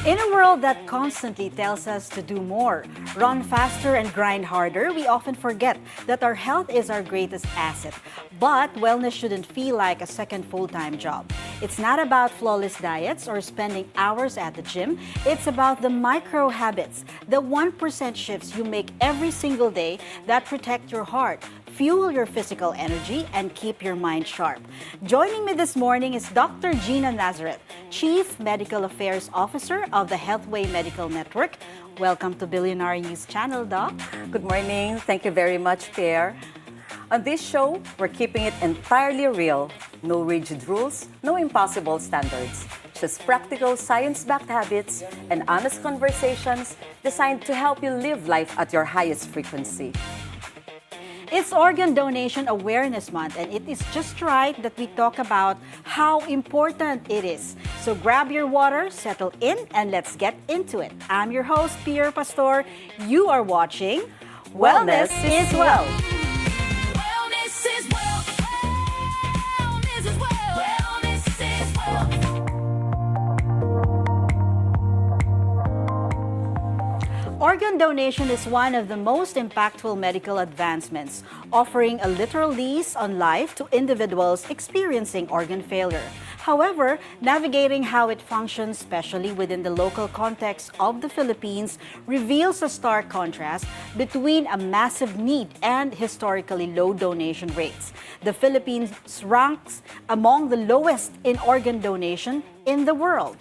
In a world that constantly tells us to do more, run faster and grind harder, we often forget that our health is our greatest asset. But wellness shouldn't feel like a second full-time job. It's not about flawless diets or spending hours at the gym. It's about the micro habits, the 1% shifts you make every single day that protect your heart, fuel your physical energy, and keep your mind sharp. Joining me this morning is Dr. Gina Nazareth, Chief Medical Affairs Officer of the Healthway Medical Network. Welcome to Billionaire News Channel, Doc. Good morning. Thank you very much, Pierre. On this show, we're keeping it entirely real. No rigid rules, no impossible standards. Just practical science-backed habits and honest conversations designed to help you live life at your highest frequency. It's Organ Donation Awareness Month, and it is just right that we talk about how important it is. So grab your water, settle in, and let's get into it. I'm your host, Pier Pastor. You are watching Wellness is Wealth. Wellness is wealth. Wellness is wealth. Wellness is wealth. Organ donation is one of the most impactful medical advancements, offering a literal lease on life to individuals experiencing organ failure. However, navigating how it functions, especially within the local context of the Philippines, reveals a stark contrast between a massive need and historically low donation rates. The Philippines ranks among the lowest in organ donation in the world.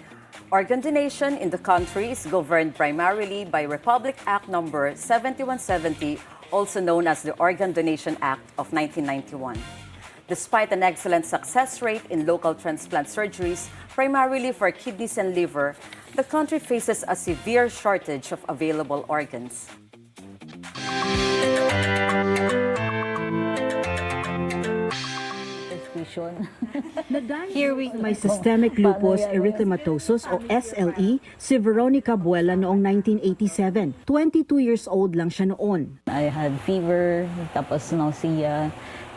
Organ donation in the country is governed primarily by Republic Act No. 7170, also known as the Organ Donation Act of 1991. Despite an excellent success rate in local transplant surgeries, primarily for kidneys and liver, the country faces a severe shortage of available organs. Here we May systemic lupus erythematosus o SLE si Veronica Buela noong 1987. 22 years old lang siya noon. I had fever, tapos nausea,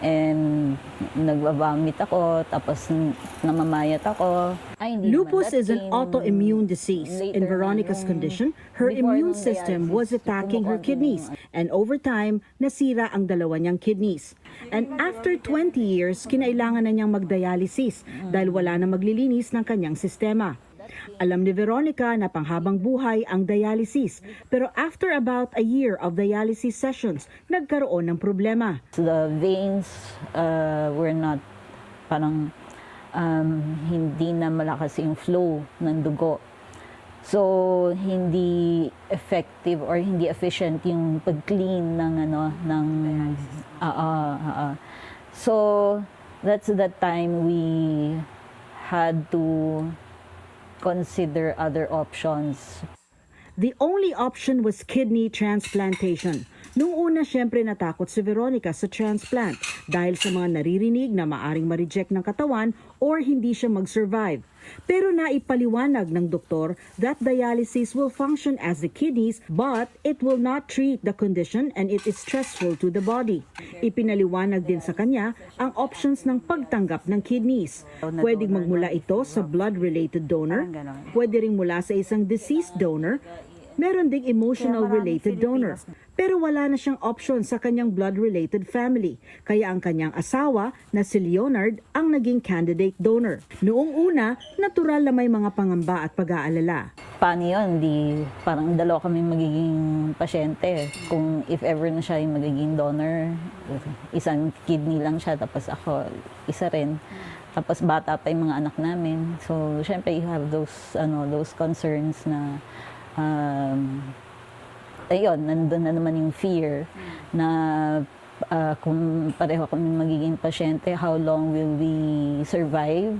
and nagbabamit ako, tapos namamayat ako. Lupus is an autoimmune disease. In Veronica's condition, her immune system was attacking her kidneys, and over time, nasira ang dalawa niyang kidneys. And after 20 years, kinailangan na niyang magdialysis dahil wala na maglilinis ng kanyang sistema. Alam ni Veronica na panghabang buhay ang dialysis, pero after about a year of dialysis sessions, nagkaroon ng problema. The veins were not, parang hindi na malakas yung flow ng dugo. So hindi effective or hindi efficient yung pag-clean ng So that's the time we had to consider other options. The only option was kidney transplantation. Nung una, syempre natakot si Veronica sa transplant dahil sa mga naririnig na maaring ma-reject ng katawan or hindi siya mag-survive. Pero naipaliwanag ng doktor that dialysis will function as the kidneys but it will not treat the condition and it is stressful to the body. Ipinaliwanag din sa kanya ang options ng pagtanggap ng kidneys. Pwedeng magmula ito sa blood-related donor, pwede ring mula sa isang deceased donor, meron ding emotional-related donor. Pero wala na siyang option sa kanyang blood-related family. Kaya ang kanyang asawa na si Leonard ang naging candidate donor. Noong una, natural na may mga pangamba at pag-aalala. Paano yun? Parang dalawa kami magiging pasyente. Kung if ever na siya yung magiging donor, isang kidney lang siya, tapos ako, isa rin. Tapos bata pa yung mga anak namin. So, syempre, you have those concerns na ayun, nandun na naman yung fear na kung pareho kami magiging pasyente, how long will we survive?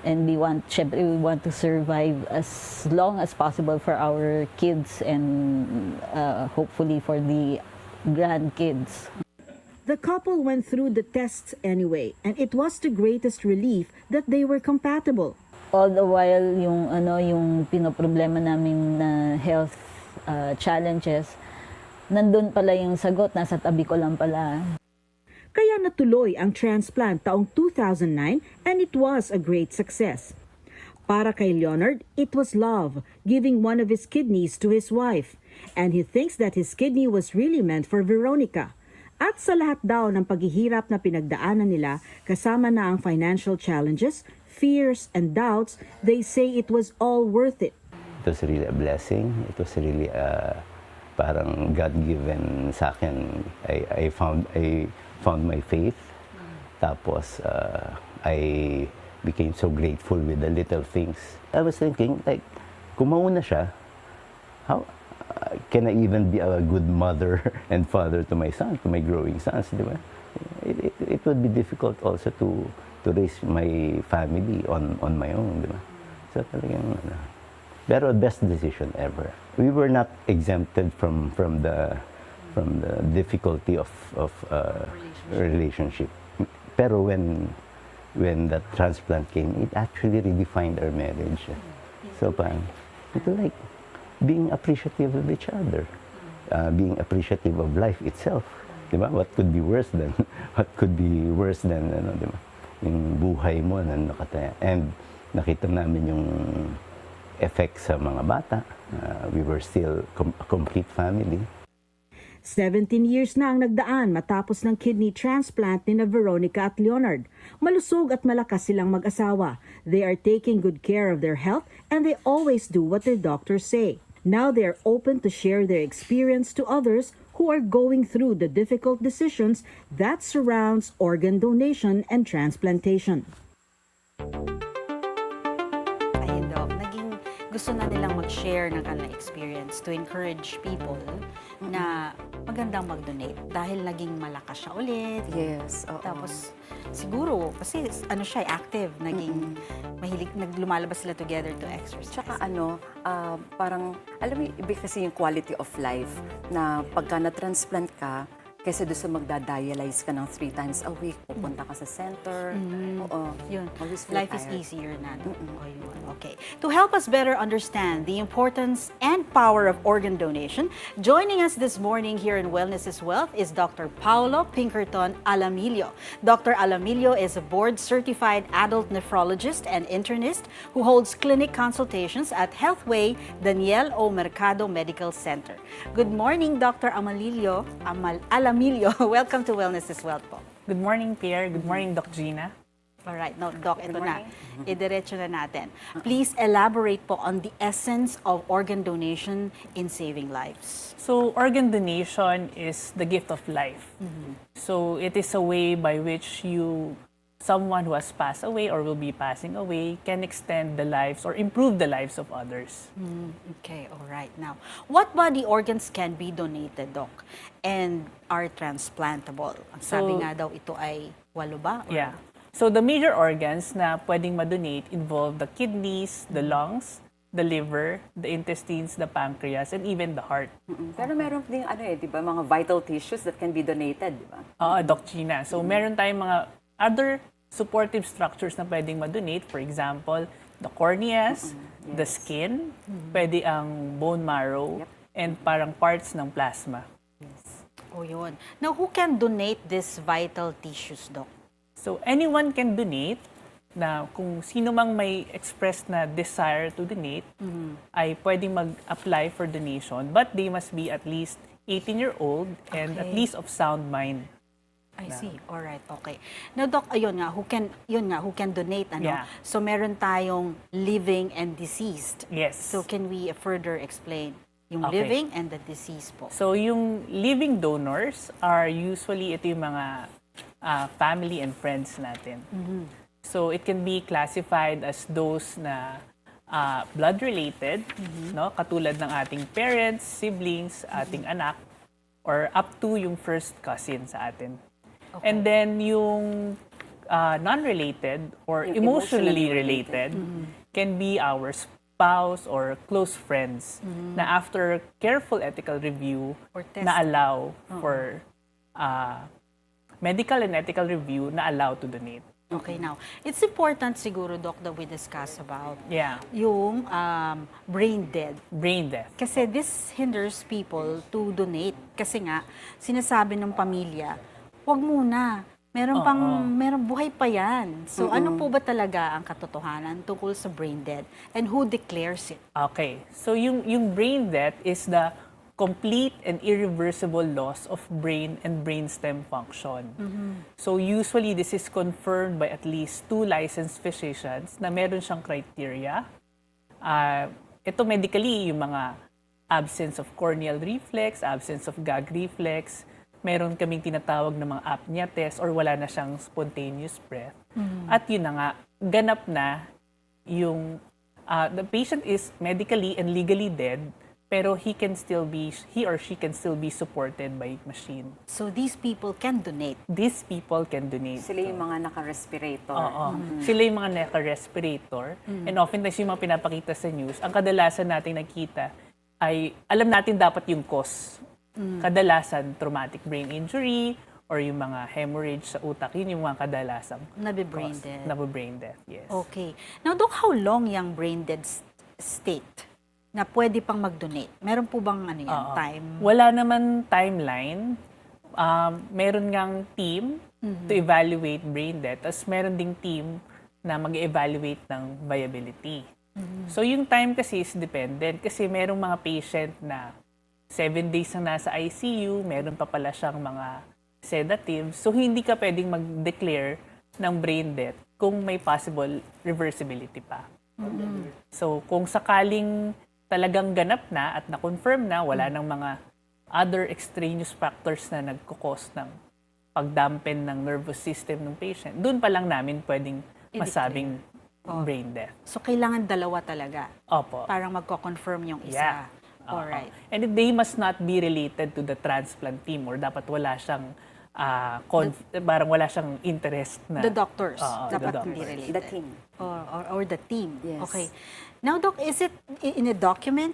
And we want to survive as long as possible for our kids and hopefully for the grandkids. The couple went through the tests anyway, and it was the greatest relief that they were compatible. All the while, yung pinoproblema namin na health challenges, nandun pala yung sagot, nasa tabi ko lang pala. Kaya natuloy ang transplant taong 2009 and it was a great success. Para kay Leonard, it was love, giving one of his kidneys to his wife. And he thinks that his kidney was really meant for Veronica. At sa lahat daw ng paghihirap na pinagdaanan nila, kasama na ang financial challenges, fears, and doubts, they say it was all worth it. It was really a blessing. It was really parang God-given sa akin. I found my faith. Tapos I became so grateful with the little things. I was thinking, like, kung mauna siya, how can I even be a good mother and father to my son, to my growing sons, di ba? It would be difficult also to raise my family on my own, di ba? So talagang, pero best decision ever. We were not exempted from the difficulty of relationship. Pero when that transplant came, it actually redefined our marriage. So parang, ito like being appreciative of each other, being appreciative of life itself. Diba? What could be worse than ano, diba? Yung buhay mo na nakataya. And nakita namin yung effect sa mga bata. We were still a complete family. 17 years na ang nagdaan matapos ng kidney transplant ni na Veronica at Leonard. Malusog at malakas silang mag-asawa. They are taking good care of their health and they always do what their doctors say. Now they are open to share their experience to others who are going through the difficult decisions that surrounds organ donation and transplantation. Ayun, Doc, gusto na nilang mag-share ng kanilang experience to encourage people na magandang mag-donate dahil naging malakas siya ulit. Yes, oo. Tapos siguro kasi ano siya active, naging mahilig, lumalabas sila together to exercise. Tsaka parang, alam mo, ibig kasi yung quality of life na pagka na-transplant ka, kasi doon sa magda-dialyze ka ng 3 times a week, pupunta ka sa center. Oo. Yun. Always feel Life is tired. easier na. O, yun. Okay. To help us better understand the importance and power of organ donation, joining us this morning here in Wellness is Wealth is Dr. Paulo Pinkerton Alamillo. Dr. Alamillo is a board-certified adult nephrologist and internist who holds clinic consultations at Healthway Daniel O. Mercado Medical Center. Good morning, Dr. Alamillo. Welcome to Wellness is Wealth po. Good morning, Pierre. Good morning, Doc Gina. Alright, no, Doc, ito na. morning. Idiretso na natin. Please elaborate po on the essence of organ donation in saving lives. So, organ donation is the gift of life. So, it is a way by which someone who has passed away or will be passing away can extend the lives or improve the lives of others. Okay, alright. Now, what body organs can be donated, Doc? And are transplantable? Ang sabi So- nga daw, ito ay 8 ba? Or- Yeah. So, the major organs na pwedeng madonate involve the kidneys, the lungs, the liver, the intestines, the pancreas, and even the heart. Pero meron din, di ba, mga vital tissues that can be donated, di ba? Doc Gina. So, meron tayong mga other supportive structures na pwedeng madonate. For example, the corneas, the skin, pwede ang bone marrow, and parang parts ng plasma. Oh, yun. Now, who can donate these vital tissues, Doc? So, anyone can donate na kung sino mang may express na desire to donate, ay pwedeng mag-apply for donation, but they must be at least 18-year-old and at Okay. least of sound mind. I see. Alright, okay. Now, Doc, ayun nga, who can donate, ano? Yeah. So, meron tayong living and deceased. Yes. So, can we further explain yung Okay. living and the deceased po? So, yung living donors are usually ito yung mga family and friends natin. So, it can be classified as those na blood-related, no? Katulad ng ating parents, siblings, ating anak, or up to yung first cousin sa atin. And then, yung non-related or Yung emotionally emotionally related can be our spouse or close friends na after careful ethical review Or test. na allow for medical and ethical review na allow to donate. Okay, now, it's important siguro, Doc, that we discuss about Yeah, yung brain dead. brain death. Kasi this hinders people to donate. Kasi nga, sinasabi ng pamilya, wag muna. Meron buhay pa yan. So ano po ba talaga ang katotohanan tungkol sa brain death and who declares it? Okay. So yung brain death is the complete and irreversible loss of brain and brainstem function. So usually this is confirmed by at least 2 licensed physicians na meron siyang criteria. Ito medically yung mga absence of corneal reflex, absence of gag reflex, meron kaming tinatawag na mga apnea test or wala na siyang spontaneous breath. At yun na nga, ganap na yung the patient is medically and legally dead, pero he or she can still be supported by machine. So these people can donate. These people can donate. Sila yung mga naka-respirator. Oo. Sila yung mga naka-respirator. And oftentimes yung mga pinapakita sa news, ang kadalasan nating nakita ay alam natin dapat yung cause. Kadalasan traumatic brain injury or yung mga hemorrhage sa utak, yun yung mga kadalasang Nabe-brain cause. death. Nabe-brain death, yes. Okay. Now, Doc, how long yung brain dead state na pwede pang mag-donate? Meron po bang time? Wala naman timeline. Meron ngang team to evaluate brain death. Tapos meron ding team na mag-evaluate ng viability. So yung time kasi is dependent. Kasi merong mga patient na 7 days na nasa ICU, meron pa pala siyang mga sedatives. So hindi ka pwedeng mag-declare ng brain death kung may possible reversibility pa. So kung sakaling talagang ganap na at na-confirm na, wala nang mga other extraneous factors na nagkukos ng pagdampen ng nervous system ng patient, doon pa lang namin pwedeng masabing brain death. So kailangan dalawa talaga. Opo. Parang magko-confirm yung isa. Yeah. Alright. And they must not be related to the transplant team or dapat wala siyang parang wala siyang interest na. The doctors. The Dapat hindi doctors. related. The team. Or the team. Yes. Okay. Now, Doc, is it in a document?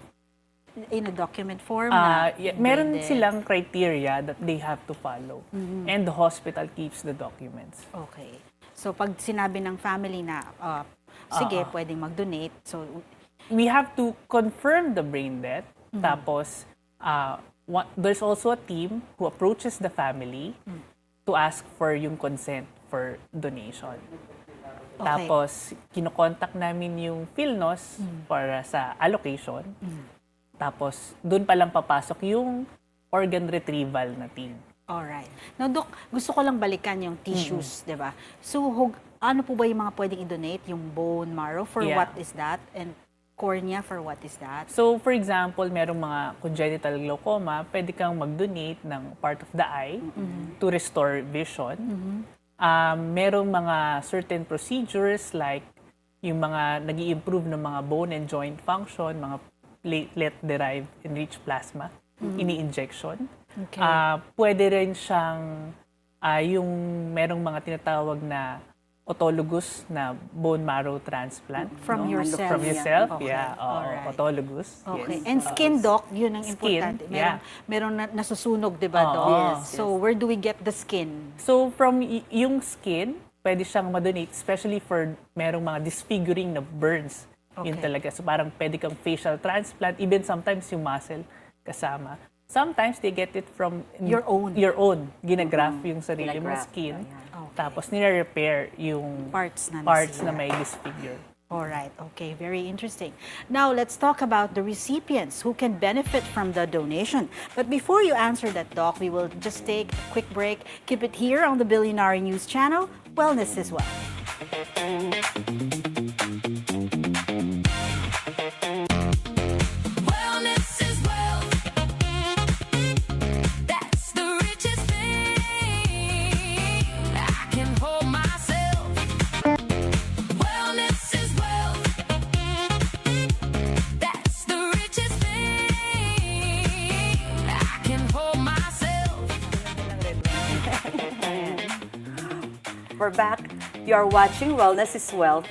In a document form? na Meron brain death? silang criteria that they have to follow. And the hospital keeps the documents. Okay. So, pag sinabi ng family na, sige, pwedeng mag-donate. So, We have to confirm the brain death. Tapos, there's also a team who approaches the family to ask for yung consent for donation. Okay. Tapos, kinokontak namin yung PhilNos para sa allocation. Tapos, doon pa lang papasok yung organ retrieval na team. alright. Now, Doc, gusto ko lang balikan yung tissues, di ba? So, ano po ba yung mga pwedeng i-donate? Yung bone marrow, for Yeah. what is that? And cornea, for what is that? So, for example, merong mga congenital glaucoma, pwede kang mag-donate ng part of the eye to restore vision. Merong mga certain procedures like yung mga nag-i-improve ng mga bone and joint function, mga platelet-derived enriched plasma, ini-injection. Okay. Pwede rin siyang yung merong mga tinatawag na autologous na bone marrow transplant. From yourself. From yourself, Okay. yeah. Alright. Autologous. Okay. Yes. And skin, Doc, yun ang Skin, importante. yeah. Meron nasusunog, di ba, Oo. Doc? Yes, So, where do we get the skin? So, from yung skin, pwede siyang madonate, especially for merong mga disfiguring na burns. Yun Okay. talaga. So, parang pwede kang facial transplant, even sometimes yung muscle kasama. Sometimes they get it from Your own. Your own. Ginagraft yung sarili mong Ginagraft, skin. yeah. Okay. Tapos nire-repair yung Parts na na nasira. may disfigure. Alright, okay, very interesting. Now, let's talk about the recipients who can benefit from the donation. But before you answer that, Doc, we will just take a quick break. Keep it here on the Billionaire News Channel. Wellness is well. Wellness is wealth. That's the richest thing I can hold myself. Wellness is wealth. That's the richest thing I can hold myself. We're back. You are watching Wellness is Wealth.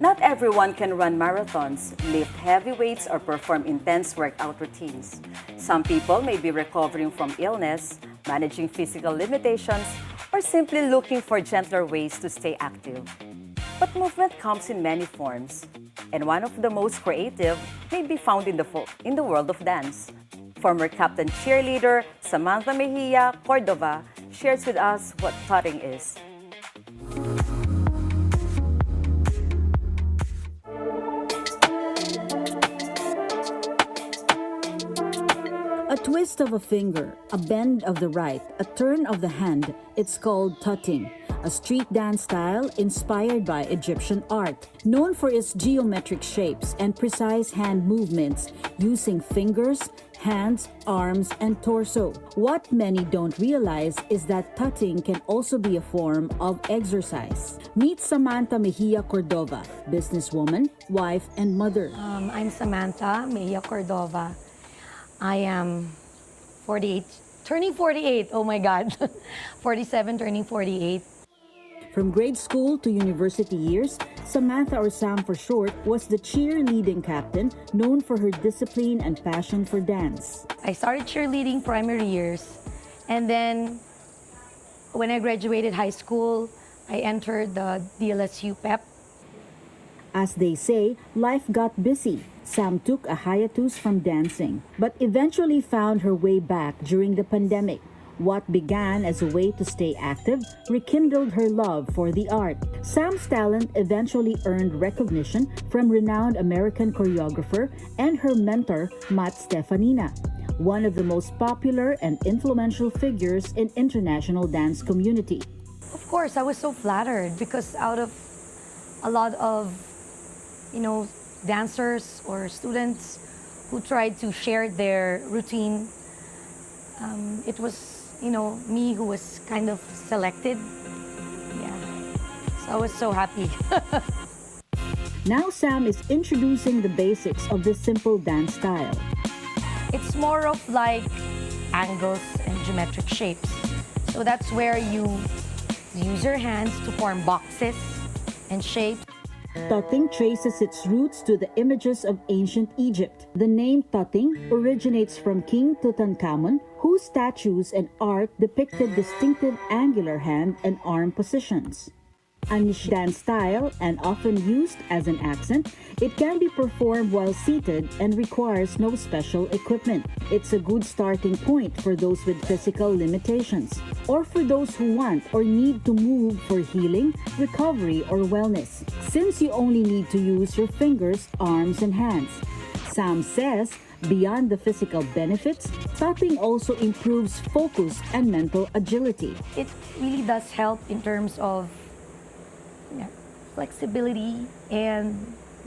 Not everyone can run marathons, lift heavy weights, or perform intense workout routines. Some people may be recovering from illness, managing physical limitations, or simply looking for gentler ways to stay active. But movement comes in many forms, and one of the most creative may be found in the world of dance. Former captain cheerleader Samantha Mejia Cordova shares with us what tutting is. A twist of a finger, a bend of the right, a turn of the hand, it's called tutting, a street dance style inspired by Egyptian art. Known for its geometric shapes and precise hand movements using fingers, hands, arms, and torso. What many don't realize is that tutting can also be a form of exercise. Meet Samantha Mejia Cordova, businesswoman, wife, and mother. I'm Samantha Mejia Cordova. I am 48, turning 48, oh my God. 47, turning 48. From grade school to university years, Samantha, or Sam for short, was the cheerleading captain known for her discipline and passion for dance. I started cheerleading primary years. And then when I graduated high school, I entered the DLSU PEP. As they say, life got busy. Sam took a hiatus from dancing, but eventually found her way back during the pandemic. What began as a way to stay active rekindled her love for the art. Sam's talent eventually earned recognition from renowned American choreographer and her mentor, Matt Stefanina, one of the most popular and influential figures in international dance community. Of course, I was so flattered because out of a lot of, dancers or students who tried to share their routine, it was me who was kind of selected. Yeah. So I was so happy. Now Sam is introducing the basics of this simple dance style. It's more of like angles and geometric shapes. So that's where you use your hands to form boxes and shapes. Tutting traces its roots to the images of ancient Egypt. The name tutting originates from King Tutankhamun, whose statues and art depicted distinctive angular hand and arm positions. A niche dance style and often used as an accent, it can be performed while seated and requires no special equipment. It's a good starting point for those with physical limitations, or for those who want or need to move for healing, recovery, or wellness, since you only need to use your fingers, arms, and hands. Sam says, beyond the physical benefits, tutting also improves focus and mental agility. It really does help in terms of flexibility and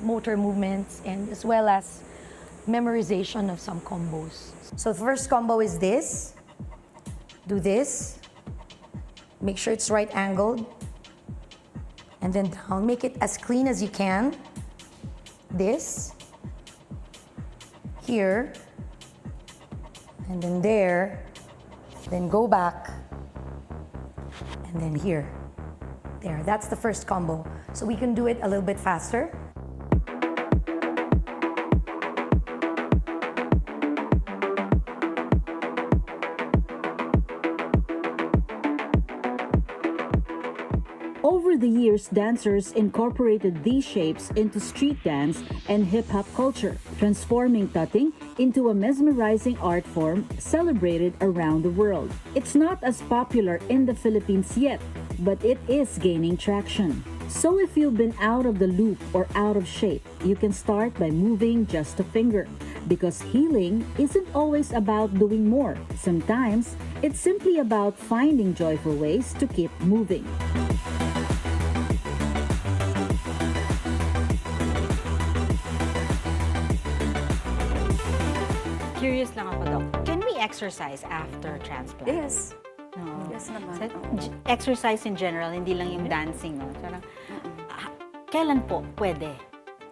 motor movements, and as well as memorization of some combos. So the first combo is this. Do this. Make sure it's right angled. And then down. Make it as clean as you can. This. Here. And then there. Then go back. And then here. There, that's the first combo. So we can do it a little bit faster. Over the years, dancers incorporated these shapes into street dance and hip-hop culture, transforming tutting into a mesmerizing art form celebrated around the world. It's not as popular in the Philippines yet, but it is gaining traction. So if you've been out of the loop or out of shape, you can start by moving just a finger. Because healing isn't always about doing more. Sometimes, it's simply about finding joyful ways to keep moving. Curious lang ako, Doc. Can we exercise after transplant? Yes. No. Yes naman. Sa- Oo. Exercise in general, hindi lang yung dancing, no? Parang, kailan po pwede?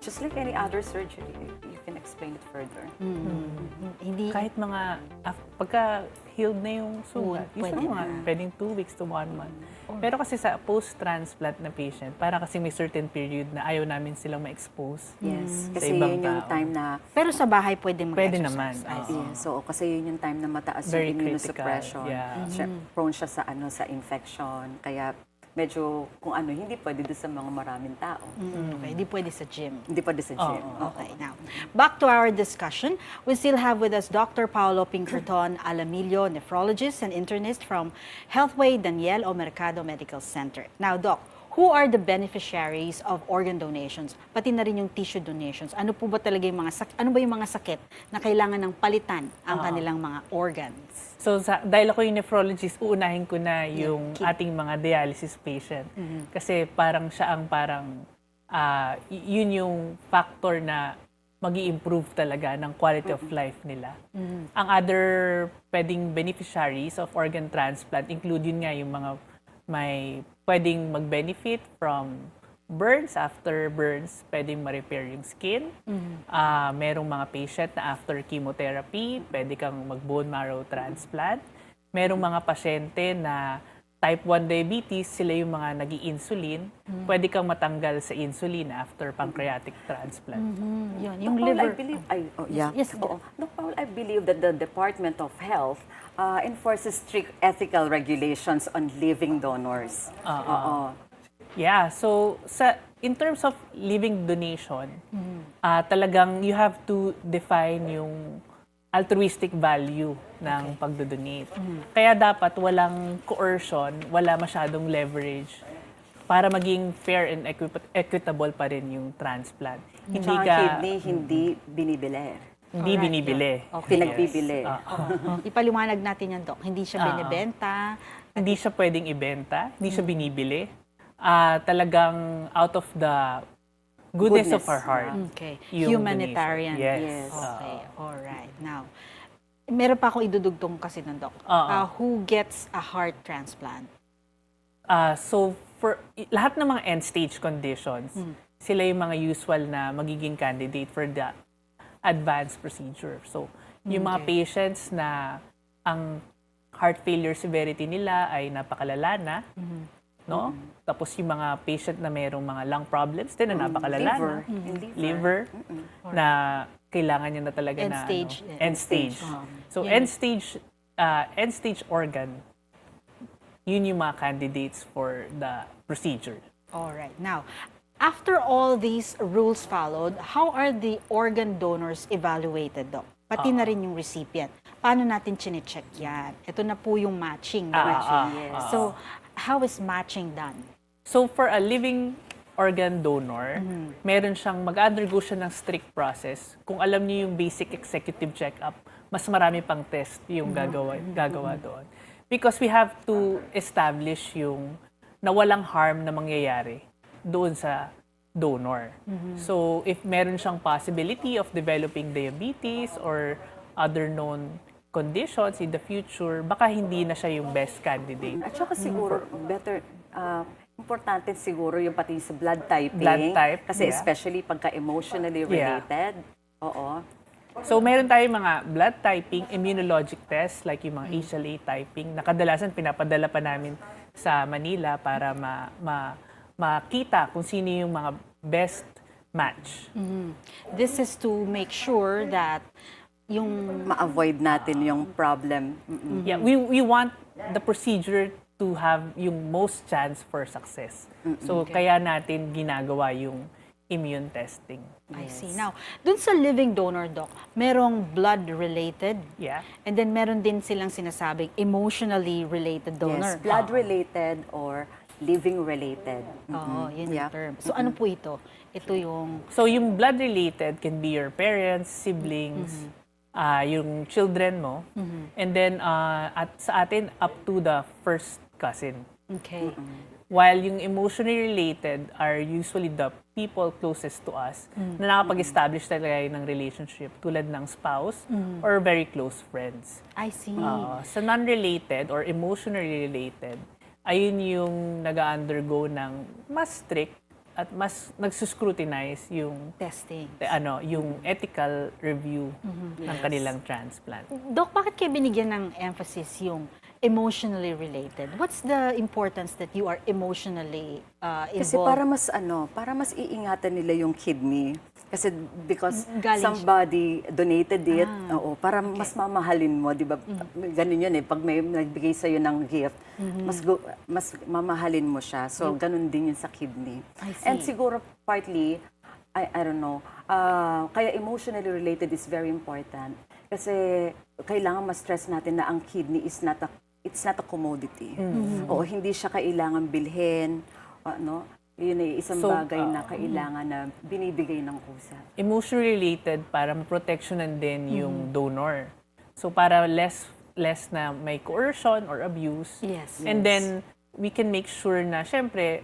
Just like any other surgery, you can explain it further. Hindi, Kahit mga, pagka healed na yung sugat, Pwede usually mga na. pwedeng 2 weeks to 1 month. Pero kasi sa post-transplant na patient, para kasi may certain period na ayaw namin silang ma-expose. Yes. Sa Kasi ibang yun yung tao. time na pero sa bahay pwede Pwede mag-exercise. naman, I see. yes, so kasi yun yung time na mataas Very yung immunosuppression. critical, yeah. Prone siya sa sa infection. Kaya medyo kung ano hindi pwede doon sa mga maraming tao. Okay, hindi pwede sa gym. Hindi pwede sa gym. Okay, now, back to our discussion. We still have with us Dr. Paolo Pinkerton Alamillo, nephrologist and internist from Healthway Daniel O Mercado Medical Center. Now, Doc, who are the beneficiaries of organ donations? Pati na rin yung tissue donations. Ano po ba talaga yung ano ba yung mga sakit na kailangan ng palitan ang kanilang mga organs? So, dahil ako yung nephrologist, uunahin ko na yung ating mga dialysis patient. Kasi parang siya ang yun yung factor na mag-i-improve talaga ng quality of life nila. Ang other pwedeng beneficiaries of organ transplant include yun nga yung mga may pwedeng mag-benefit from burns. After burns, pwedeng ma-repair yung skin. Merong mga patient na after chemotherapy, pwede kang mag-bone marrow transplant. Merong mga pasyente na type 1 diabetes, sila yung mga nag-i-insulin. Pwede kang matanggal sa insulin after pancreatic transplant. Yun, yung Paul, liver. I believe, Yes, Doc Paul, I believe that the Department of Health enforces strict ethical regulations on living donors. Yeah, so in terms of living donation, talagang you have to define yung altruistic value ng pagdodonate. Kaya dapat walang coercion, wala masyadong leverage para maging fair and equitable pa rin yung transplant. Hindi kidney, hindi binibili. Hindi binibili. Pinagbibili. Ipaliwanag natin yan, Doc. Hindi siya binibenta. Hindi siya pwedeng ibenta, hindi siya binibili. Talagang out of the goodness of our heart. Okay. yung Humanitarian. donation. Yes. Okay. All right. Now, meron pa akong idudugtong kasi ng Doc. Who gets a heart transplant? So, for lahat ng mga end-stage conditions, sila yung mga usual na magiging candidate for the advanced procedure. So, yung mga patients na ang heart failure severity nila ay napakalala na, no? Tapos yung mga patient na mayroong mga lung problems din na napakalala na. Liver. Na kailangan niya na talaga End na stage. end stage. So, end stage organ, yun yung mga candidates for the procedure. All right. Now, after all these rules followed, how are the organ donors evaluated, Doc? Pati na rin yung recipient. Paano natin chine-check yan? Ito na po yung matching. So, how is matching done? So, for a living organ donor, meron siyang mag-undergo siya ng strict process. Kung alam niyo yung basic executive check-up, mas marami pang test yung gagawa doon. Because we have to establish yung na walang harm na mangyayari doon sa donor. So, if meron siyang possibility of developing diabetes or other known conditions in the future, baka hindi na siya yung best candidate. At saka siguro, importante siguro yung pati sa blood typing. Blood type, Kasi especially pagka emotionally related. Oo. So, meron tayong mga blood typing, immunologic tests, like yung mga HLA typing, na kadalasan pinapadala pa namin sa Manila para makita kung sino yung mga best match. This is to make sure that yung Ma-avoid natin yung problem. Yeah, we want the procedure to have yung most chance for success. So, kaya natin ginagawa yung immune testing. I see. Now, dun sa living donor, Doc, merong blood-related. Yeah. And then meron din silang sinasabing emotionally related donor. Yes, blood-related or living-related. Oo, yun Yeah. yung term. So, ano po ito? Ito yung... So, yung blood-related can be your parents, siblings, yung children mo. And then, at sa atin, up to the first cousin. Okay. While yung emotionally related are usually the people closest to us na nakapag-establish talaga ng relationship tulad ng spouse or very close friends. I see. Sa non-related or emotionally related, ayun yung nag-undergo ng mas strict at mas nagsuscrutinize yung Testing. yung ethical review ng kanilang transplant. Doc, bakit kayo binigyan ng emphasis yung emotionally related? What's the importance that you are emotionally Kasi involved? para mas iingatan nila yung kidney. Kasi because Galing somebody donated it, para mas mamahalin mo, di ba? Ganun yun Pag may nagbigay sa'yo ng gift, mas mamahalin mo siya. So, ganun din yun sa kidney. I see. And siguro partly, I don't know, kaya emotionally related is very important. Kasi kailangan ma-stress natin na ang kidney is not a commodity. Oo, hindi siya kailangan bilhin ano, yun ay isang So, bagay na kailangan na binibigay ng kusa. Emotionally related para maproteksyonan din yung donor. So para less na may coercion or abuse. Yes. And then we can make sure na syempre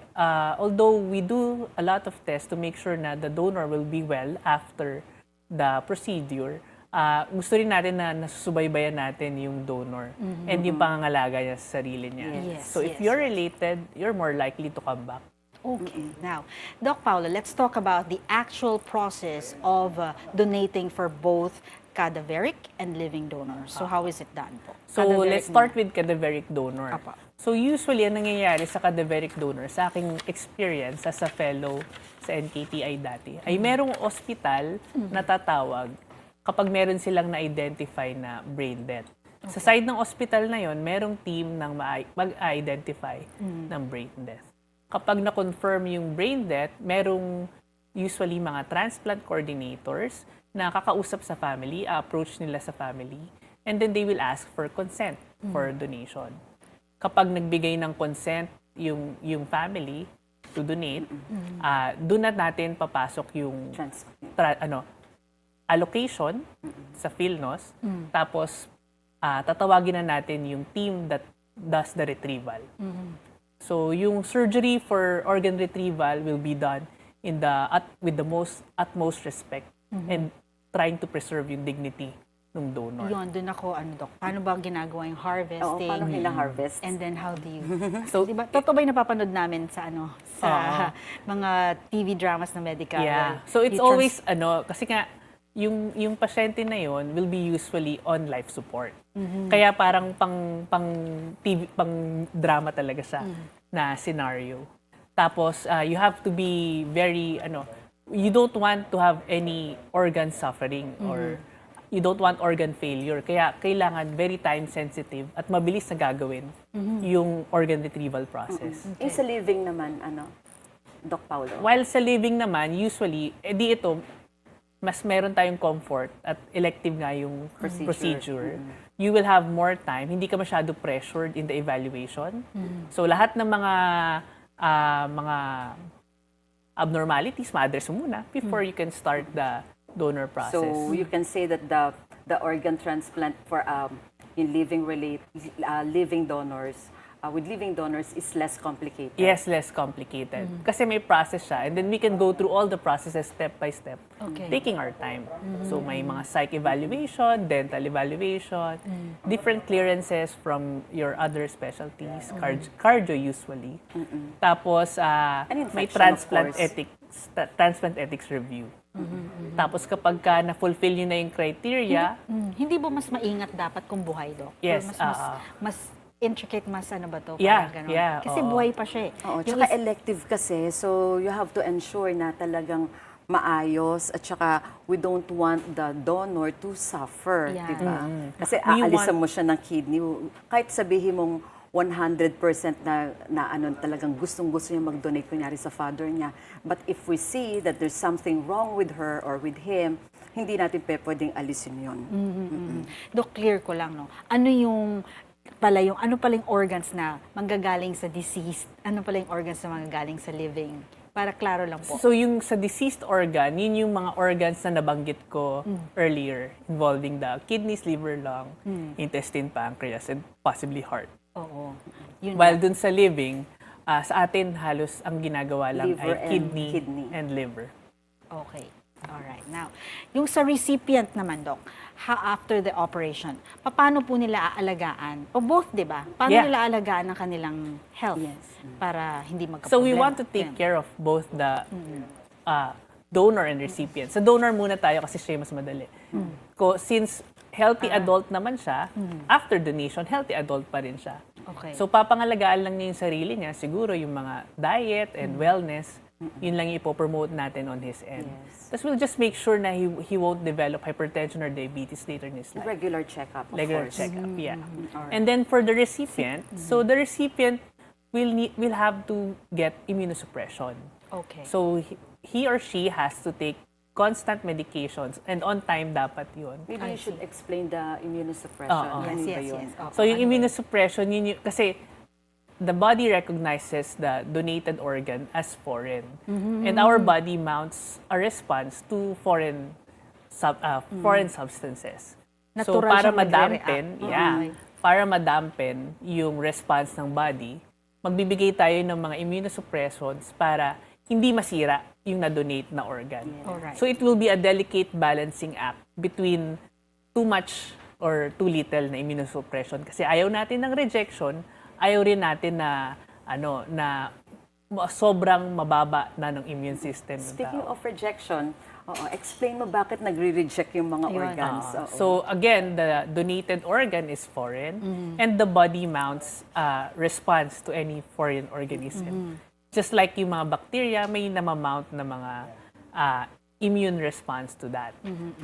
although we do a lot of tests to make sure na the donor will be well after the procedure, gusto rin natin na nasusubaybayan natin yung donor and yung pangangalaga niya sa sarili niya. Yes, So if yes, you're related, you're more likely to come back. Okay. Now, Doc Paula, let's talk about the actual process of donating for both cadaveric and living donors. So how is it done po? So, Cadaveric let's start muna. with cadaveric donor. Apa. So, usually, ang nangyayari sa cadaveric donor, sa aking experience as a fellow sa NKTI dati, ay merong ospital na tatawag kapag meron silang na-identify na brain death. Sa side ng ospital na yon, merong team ng mag-identify ng brain death. Kapag na-confirm yung brain death, merong usually mga transplant coordinators na kakausap sa family, approach nila sa family, and then they will ask for consent for donation. Kapag nagbigay ng consent yung family to donate, doon na natin papasok yung allocation sa PhilNos, tapos tatawagin na natin yung team that does the retrieval. So yung surgery for organ retrieval will be done with the utmost respect and trying to preserve yung dignity ng donor. Yun, dun ako, Doc, paano ba ginagawa yung harvesting? Oo, paano hina-harvest? And then how do you... So, diba, totoo ba yung napapanood namin sa mga TV dramas na medical? yeah. So it's always, kasi nga, yung pasyente na yon will be usually on life support. Kaya parang pang drama talaga siya na scenario. Tapos, you have to be very, you don't want to have any organ suffering or you don't want organ failure. Kaya kailangan very time sensitive at mabilis na gagawin yung organ retrieval process. Yung sa living naman, Doc Paulo? While sa living naman, usually, ito, mas meron tayong comfort at elective nga yung procedure. You will have more time. Hindi ka masyado pressured in the evaluation. So lahat ng mga abnormalities, ma-address mo muna before you can start the donor process. So you can say that the organ transplant for in living donors with living donors is less complicated. Yes, less complicated. Kasi may process siya. And then we can go through all the processes step by step, taking our time. So may mga psych evaluation, dental evaluation, different clearances from your other specialties, cardio usually. Tapos may infection, transplant ethics review. Tapos kapag na-fulfill yun na yung criteria, Hindi ba mas maingat dapat kung buhay, Doc? Yes, Or mas intricate, mas ba to? Yeah, Parang ganun. yeah, Kasi oo. buhay pa siya eh. Oo, Yung tsaka elective kasi, so you have to ensure na talagang maayos at tsaka we don't want the donor to suffer, Yeah. di ba? Kasi We aalisan want- mo siya ng kidney, kahit sabihin mong 100% na talagang gustong-gusto niya mag-donate kunyari sa father niya. But if we see that there's something wrong with her or with him, hindi natin pwedeng alisin yun. Doc, clear ko lang, no? Ano pala yung organs na manggagaling sa deceased? Ano pala yung organs na manggagaling sa living? Para klaro lang po. so yung sa deceased organ, yun yung mga organs na nabanggit ko earlier, involving the kidneys, liver, lung, intestine, pancreas, and possibly heart. Oo. Yun While na. dun sa living, sa atin halos ang ginagawa lang Liver ay and kidney, kidney. and liver. Okay. Alright. Now, yung sa recipient naman, Doc, after the operation, paano po nila aalagaan? O both, di ba? Paano Yeah. nila aalagaan ang kanilang health para hindi magka-problem? So we want to take care of both the donor and recipient. Sa donor muna tayo kasi siya yung mas madali. Since healthy adult naman siya, after donation, healthy adult pa rin siya. Okay. So papangalagaan lang niya yung sarili niya, siguro yung mga diet and wellness, yun lang yung ipopromote natin on his end. Tapos we'll just make sure na he won't develop hypertension or diabetes later in his life. Regular checkup, of Regular course. checkup, yeah. And then for the recipient, so the recipient will have to get immunosuppression. Okay. So he or she has to take constant medications and on time dapat yun. Maybe you should explain the immunosuppression. Oo. Ano ba yes. yun? Okay. So yung immunosuppression, kasi the body recognizes the donated organ as foreign. And our body mounts a response to foreign substances. So Natural para siyang madampen, nagre-react. para madampen yung response ng body, magbibigay tayo ng mga immunosuppressants para hindi masira yung na-donate na organ. Alright. So it will be a delicate balancing act between too much or too little na immunosuppression. Kasi ayaw natin ng rejection, ayaw rin natin na sobrang mababa na ng immune system ng Speaking tao. of rejection, explain mo bakit nagre-reject yung mga Ayun. organs. Oo. So again, the donated organ is foreign and the body mounts response to any foreign organism. Just like yung mga bacteria, may namamount na mga immune response to that.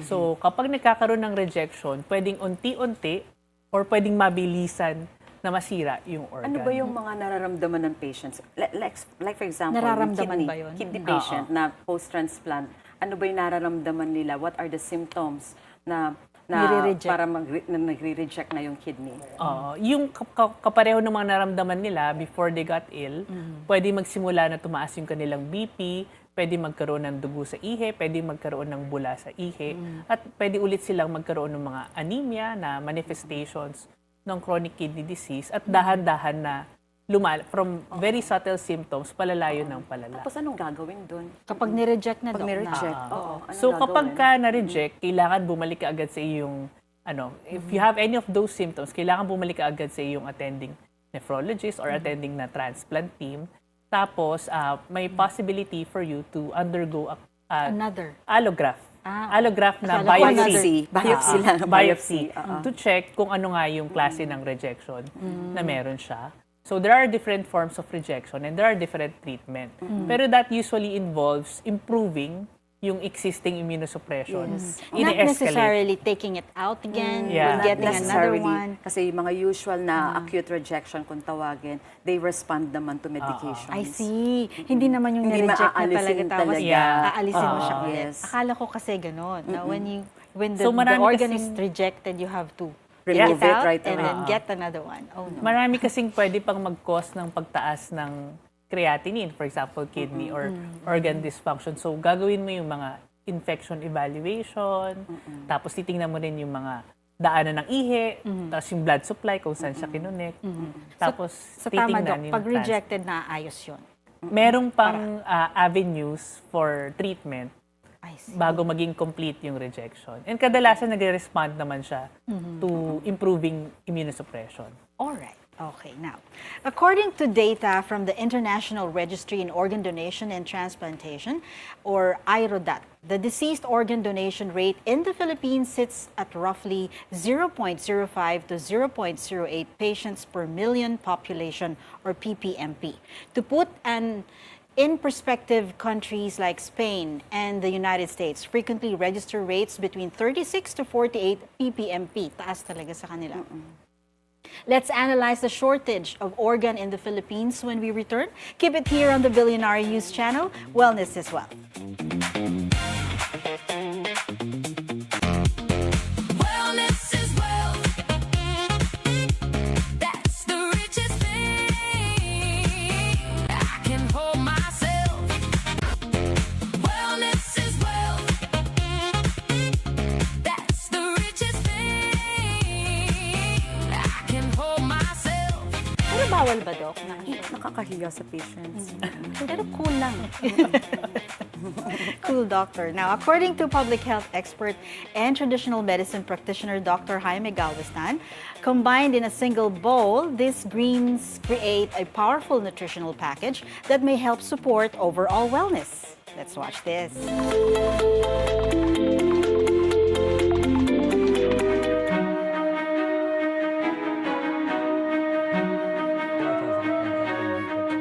So kapag nagkakaroon ng rejection, pwedeng unti-unti or pwedeng mabilisan na masira yung organ. Ano ba yung mga nararamdaman ng patients? Like for example, Nararamdaman yung ba yun? kidney patient na post-transplant, ano ba yung nararamdaman nila? What are the symptoms na Nire-reject. para nagre-reject na yung kidney? Yung kapareho ng mga naramdaman nila before they got ill, pwede magsimula na tumaas yung kanilang BP, pwede magkaroon ng dugo sa ihi, pwede magkaroon ng bula sa ihi, at pwede ulit silang magkaroon ng mga anemia na manifestations ng chronic kidney disease at dahan-dahan na from very subtle symptoms, palalayo ng palala. Tapos anong gagawin doon? Kapag nireject na, Pag Doc, nireject, na. oo. Anong So kapag gagawin? ka na-reject, kailangan bumalik ka agad sa iyong, if you have any of those symptoms, kailangan bumalik ka agad sa iyong attending nephrologist or attending na transplant team. Tapos, may possibility for you to undergo Another. allograft. Allograft na Akala ko biopsy. Biopsy lang. Biopsy. To check kung ano nga yung klase ng rejection na meron siya. So there are different forms of rejection and there are different treatment. Pero that usually involves improving yung existing immunosuppression. Not necessarily taking it out again, Yeah. or getting another Necessarily. one. Kasi yung mga usual na acute rejection, kung tawagin, they respond naman to medications. I see. Hindi naman yung Hindi nireject na talaga maaalisin tapos talaga. aalisin mo siya ulit. Yes. Akala ko kasi ganun. Na when the, So, the marami organ is kasing- rejected, you have to Remove take it it out right and away. then get another one. Oh no. Marami kasing pwede pang mag-cause ng pagtaas ng creatinine, for example, kidney or organ dysfunction. So gagawin mo yung mga infection evaluation, tapos titingnan mo rin yung mga daanan ng ihi, tapos yung blood supply kung saan siya kinunik. Tapos So tama, titingnan Doc. yung Pag rejected na, ayos yun. Merong pang avenues for treatment I see. bago maging complete yung rejection. And kadalasan nagre-respond naman siya to improving immunosuppression. All right. Okay, now, according to data from the International Registry in Organ Donation and Transplantation, or IRODAT, the deceased organ donation rate in the Philippines sits at roughly 0.05 to 0.08 patients per million population, or PPMP. To put in perspective, countries like Spain and the United States frequently register rates between 36 to 48 ppmp. Taas talaga sa kanila. Let's analyze the shortage of organ in the Philippines when we return. Keep it here on the Billionaire News Channel, Wellness is Wealth. Wellness is wealth. That's the richest thing. I can hold myself. Wellness is wealth. That's the richest thing. I can hold myself. Pero bawal ba, Doc? Nakakahiya sa patients. Pero cool lang. Cool, doctor. Now, according to public health expert and traditional medicine practitioner Dr. Jaime Galvestan, combined in a single bowl, these greens create a powerful nutritional package that may help support overall wellness. Let's watch this.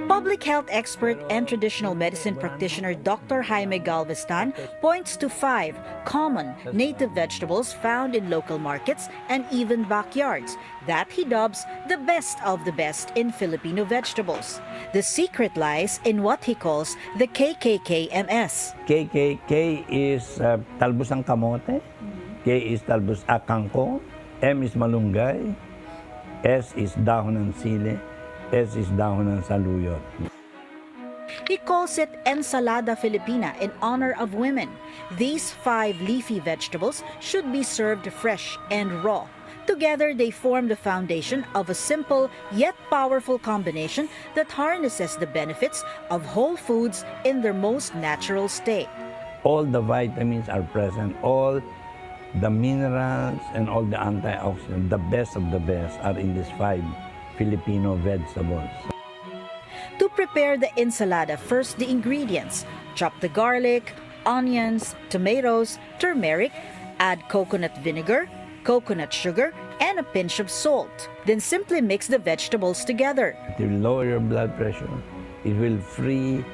Public health expert and traditional medicine practitioner Dr. Jaime Galvestan points to 5 common native vegetables found in local markets and even backyards that he dubs the best of the best in Filipino vegetables. The secret lies in what he calls the KKKMS. K is talbos ng kamote, K is talbos kangkong, M is malunggay, S is dahon ng sili, S is dahon ng saluyot. He calls it Ensalada Filipina in honor of women. These 5 leafy vegetables should be served fresh and raw. Together, they form the foundation of a simple yet powerful combination that harnesses the benefits of whole foods in their most natural state. All the vitamins are present, all the minerals and all the antioxidants, the best of the best are in these 5 Filipino vegetables. To prepare the ensalada, first the ingredients. Chop the garlic, onions, tomatoes, turmeric, add coconut vinegar, coconut sugar, and a pinch of salt. Then simply mix the vegetables together. It will lower your blood pressure. It will free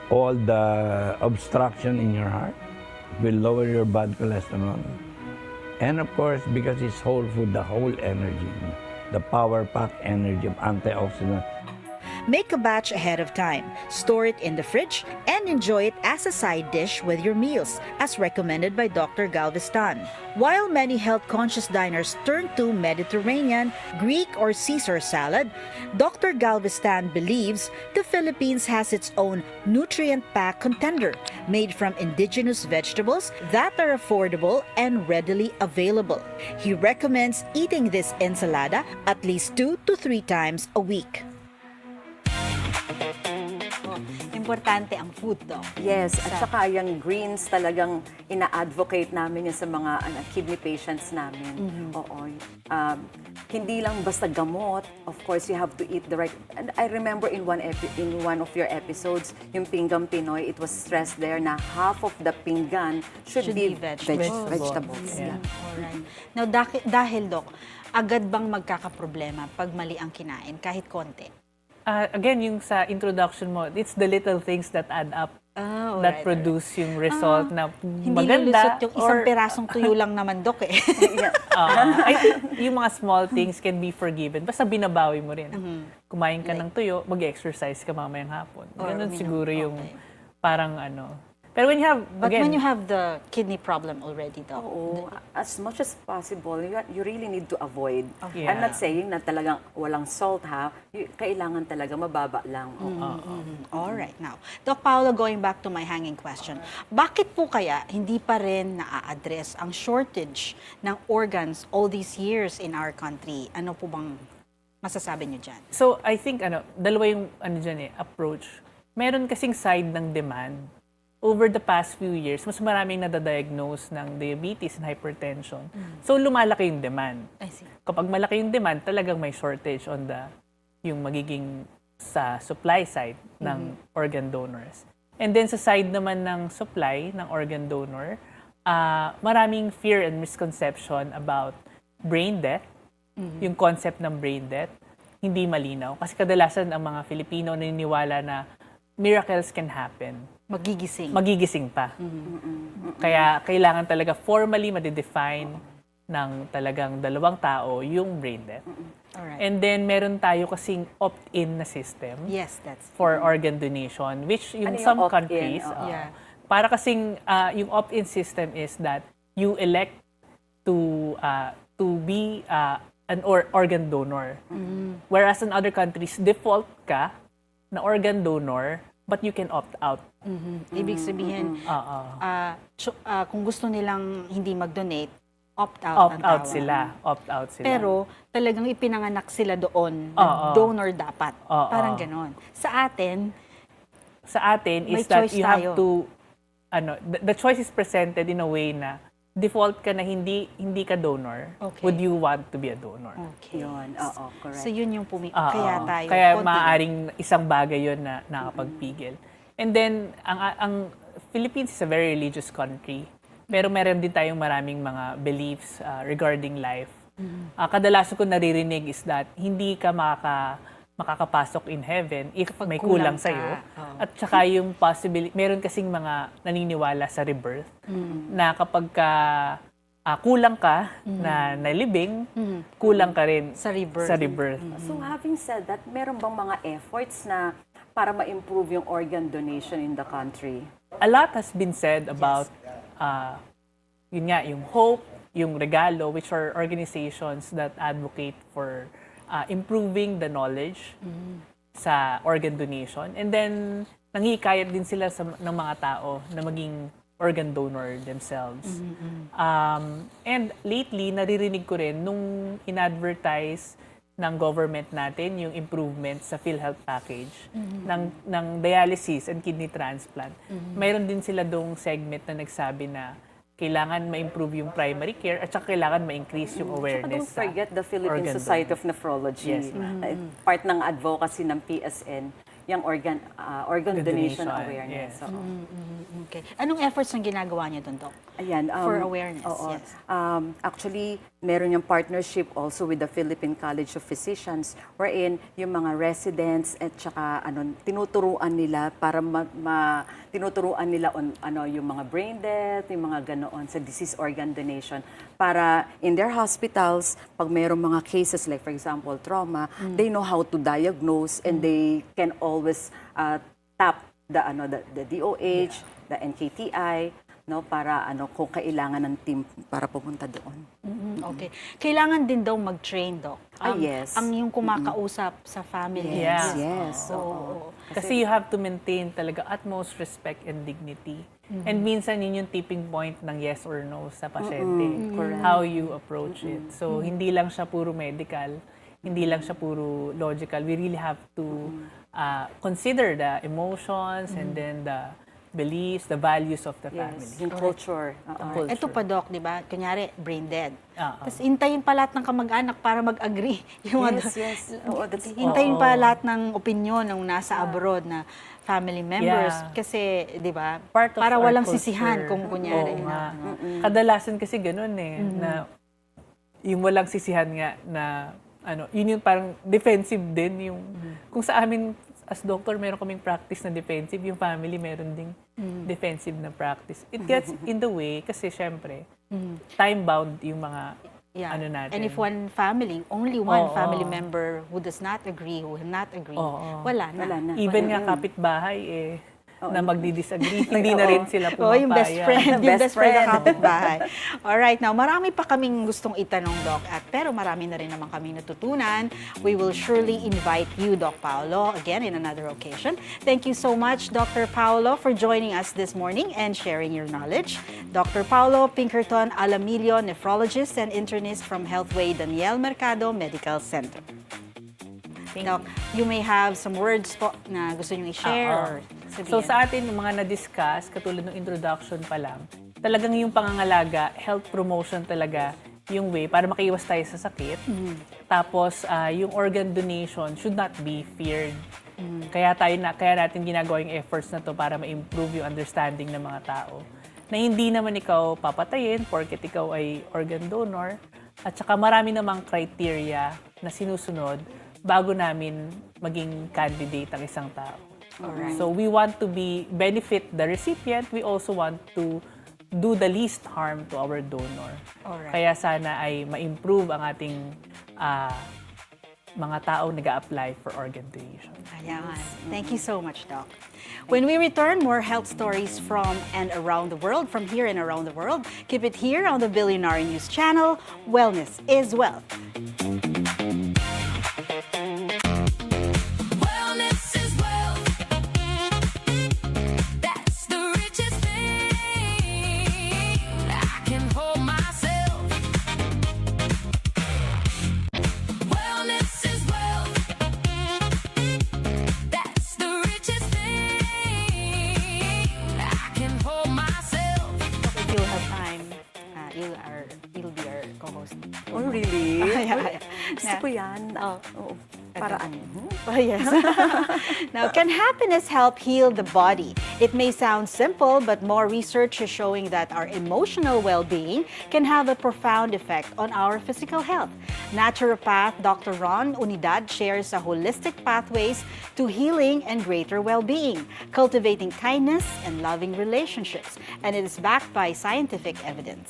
all the obstruction in your heart. It will lower your bad cholesterol. And of course, because it's whole food, the whole energy, the power-packed energy of antioxidants. Make a batch ahead of time, store it in the fridge, and enjoy it as a side dish with your meals, as recommended by Dr. Galveston. While many health-conscious diners turn to Mediterranean, Greek, or Caesar salad, Dr. Galveston believes the Philippines has its own nutrient-packed contender made from indigenous vegetables that are affordable and readily available. He recommends eating this ensalada at least 2 to 3 times a week. Importante ang food, Doc. Yes, at saka yung greens talagang ina-advocate namin yun sa mga kidney patients namin. Oo. Hindi lang basta gamot. Of course, you have to eat the right... And I remember in one of your episodes, yung Pinggan Pinoy, it was stressed there na half of the pinggan should be vegetables. Yeah. Alright. Now, dahil, Doc, agad bang magkakaproblema pag mali ang kinain, kahit konti? Again, yung sa introduction mo, it's the little things that add up that alright, produce yung result na Hindi maganda. lulusot yung isang pirasong tuyo lang naman, Doc, eh. I think yung mga small things can be forgiven. Basta binabawi mo rin. Kumain ka ng tuyo, mag-exercise ka mamayang hapon. Ganun siguro yung parang Pero when you have, But again, when you have the kidney problem already, Doc, Oo, as much as possible, you really need to avoid. Yeah. I'm not saying na talagang walang salt ha, kailangan talaga mababa lang. alright. Now, Doc Paolo, going back to my hanging question, bakit po kaya hindi pa rin na-address ang shortage ng organs all these years in our country? Ano po bang masasabi niyo dyan? so I think dalawa yung dyan approach. Meron kasing side ng demand. Over the past few years, mas maraming nadadiagnose ng diabetes and hypertension. So, lumalaki yung demand. I see. Kapag malaki yung demand, talagang may shortage on yung magiging sa supply side ng organ donors. And then sa side naman ng supply ng organ donor, maraming fear and misconception about brain death. Yung concept ng brain death, hindi malinaw. Kasi kadalasan ang mga Filipino naniniwala na miracles can happen. Magigising pa. Kaya kailangan talaga formally madedefine ng talagang dalawang tao yung brain death. Alright. And then meron tayo kasing opt-in na system Yes, that's... for organ donation, which Ano yung yung some opt-in? countries, Yeah. para kasing yung opt-in system is that you elect to be an organ donor. Whereas in other countries, default ka na organ donor, but you can opt out. Ibig sabihin, kung gusto nilang hindi mag-donate, opt-out ang Opt-out tawag. Opt-out sila. Pero talagang ipinanganak sila doon, na donor dapat. Parang ganon. Sa atin, is may that choice you tayo. have to, the choice is presented in a way na default ka na hindi ka donor. Okay. Would you want to be a donor? okay. Yun, correct. So yun yung Oo. kaya tayo. Kaya konti maaaring isang bagay yun na nakakapagpigil. And then, ang Philippines is a very religious country. Pero meron din tayong maraming mga beliefs regarding life. Kadalasan ko naririnig is that hindi ka makakapasok in heaven if Kapag may kulang kulang sa'yo. ka. Oo. At saka yung possibility, meron kasing mga naniniwala sa rebirth na kapag kulang ka na nalibing, kulang ka rin Sa rebirth. So having said that, meron bang mga efforts na para ma-improve yung organ donation in the country? A lot has been said about yun nga, yung hope, yung regalo, which are organizations that advocate for improving the knowledge sa organ donation. And then, nanghihikayat din sila ng mga tao na maging organ donor themselves. And lately, naririnig ko rin nung in-advertise ng government natin yung improvement sa PhilHealth package ng dialysis and kidney transplant. Mayroon din sila dong segment na nagsabi na kailangan ma-improve yung primary care at saka kailangan ma-increase yung awareness. Don't forget the Philippine organ Society donor. of Nephrology. Yes, ma'am. Part ng advocacy ng PSN, yung organ donation donation, awareness. yes. Oo. Okay. Anong efforts ang ginagawa niyo doon, Doc? Ayan, For awareness, oo. yes. Actually, meron yung partnership also with the Philippine College of Physicians wherein yung mga residents at saka tinuturuan nila para tinuturuan nila on yung mga brain death, yung mga ganoon sa disease organ donation para in their hospitals pag mayroong mga cases like for example trauma, they know how to diagnose and they can always tap the DOH, the NKTI, no, para kung kailangan ng team para pupunta doon. Okay. Kailangan din daw mag-train, Doc. Yes. Ang yung kumakausap sa family. Yes. Yes. Oo. Kasi you have to maintain talaga utmost respect and dignity. And minsan yun yung tipping point ng yes or no sa pasyente. Correct. How you approach it. So, hindi lang siya puro medical, hindi lang siya puro logical. We really have to consider the emotions and then the beliefs, the values of the family. Yes, yung culture. Culture. Ito pa, Doc, di ba? Kunyari, brain dead. Oo. Tapos hintayin pa lahat ng kamag-anak para mag-agree. Yung Yes. Oo, that's hintayin pa lahat ng opinion ng nasa abroad na family members. Yeah. Kasi, di ba, Part of para our walang culture. sisihan kung kunyari. Oo nga. Kadalasan kasi ganun na yung walang sisihan nga na yun yung parang defensive din yung kung sa amin as doctor meron kaming practice na defensive, yung family meron ding defensive na practice. It gets in the way kasi syempre time bound yung mga natin. And if one family, only one Oo. family member who does not agree, who will not agree, wala na. Wala na. Even nga kapitbahay na magdi-disagree, hindi na rin sila Oh, pumapayag. yung best friend. Yung Best best friend na friend. kapitbahay. Alright, now marami pa kaming gustong itanong, Doc, pero marami na rin naman kami natutunan. We will surely invite you, Doc Paolo, again in another occasion. Thank you so much, Dr. Paolo, for joining us this morning and sharing your knowledge. Dr. Paolo Pinkerton Alamilio, nephrologist and internist from Healthway Daniel Mercado Medical Center. Doc, you may have some words po na gusto nyo i-share or sabihin. So sa atin, yung mga na-discuss, katulad ng introduction pa lang, talagang yung pangangalaga, health promotion talaga yung way para makaiwas tayo sa sakit. Tapos, yung organ donation should not be feared. Kaya natin ginagawa yung efforts na to para ma-improve yung understanding ng mga tao. Na hindi naman ikaw papatayin porket ikaw ay organ donor. At saka marami namang criteria na sinusunod bago namin maging candidate ang isang tao. Alright. So we want to benefit the recipient. We also want to do the least harm to our donor. Alright. Kaya sana ay ma-improve ang ating mga tao nag-a-apply for organ donation. Ayan. Thank you so much, Doc. When we return, more health stories from and around the world, from here and around the world. Keep it here on the Billionaire News Channel. Wellness is wealth. Wellness is wealth. That's the richest thing. I can hold myself. Wellness is wealth. That's the richest thing. I can hold myself. If you'll have time, you'll be our co-host. Oh, really? Yeah. Gusto ko yan. Oh. Oo. Para ano? Oh, yes. Now, can happiness help heal the body? It may sound simple, but more research is showing that our emotional well-being can have a profound effect on our physical health. Naturopath Dr. Ron Unidad shares the holistic pathways to healing and greater well-being, cultivating kindness and loving relationships, and it is backed by scientific evidence.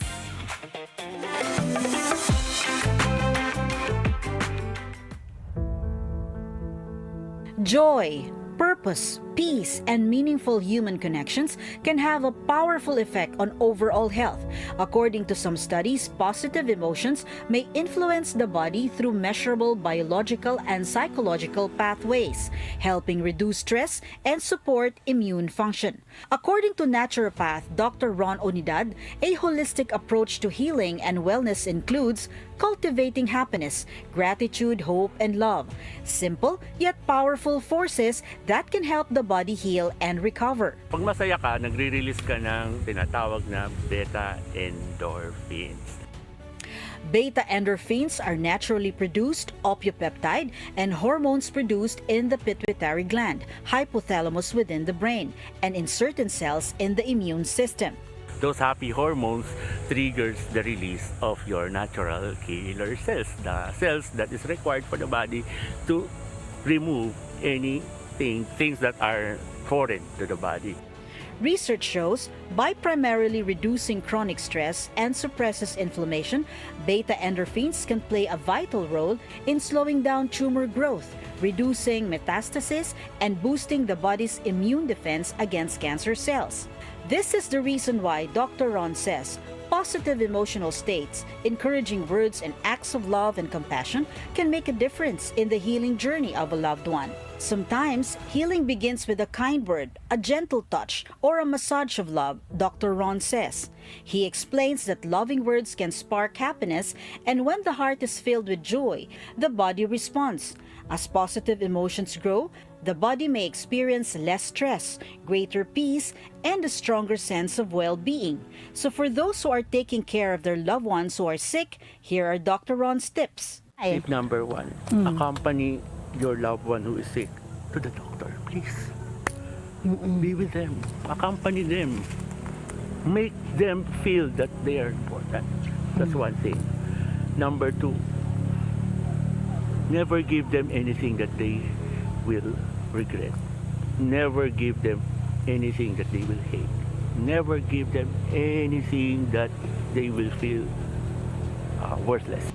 Joy, Purpose, peace, and meaningful human connections can have a powerful effect on overall health. According to some studies, positive emotions may influence the body through measurable biological and psychological pathways, helping reduce stress and support immune function. According to naturopath Dr. Ron Onidad, a holistic approach to healing and wellness includes cultivating happiness, gratitude, hope, and love. Simple yet powerful forces that can help the body heal and recover. Pag masaya ka, nagre-release ka ng tinatawag na beta endorphins. Beta endorphins are naturally produced osteopeptide and hormones produced in the pituitary gland, hypothalamus within the brain, and in certain cells in the immune system. Those happy hormones triggers the release of your natural killer cells, the cells that is required for the body to remove things that are foreign to the body. Research shows by primarily reducing chronic stress and suppresses inflammation, beta endorphins can play a vital role in slowing down tumor growth, reducing metastasis, and boosting the body's immune defense against cancer cells. This is the reason why Dr. Ron says positive emotional states, encouraging words and acts of love and compassion can make a difference in the healing journey of a loved one. Sometimes, healing begins with a kind word, a gentle touch, or a massage of love, Dr. Ron says. He explains that loving words can spark happiness, and when the heart is filled with joy, the body responds. As positive emotions grow, the body may experience less stress, greater peace, and a stronger sense of well-being. So for those who are taking care of their loved ones who are sick, here are Dr. Ron's tips. Tip number 1, accompany your loved one who is sick to the doctor, please. Be with them, accompany them, make them feel that they are important. That's one thing. Number 2, never give them anything that they will regret. Never give them anything that they will hate. Never give them anything that they will feel worthless.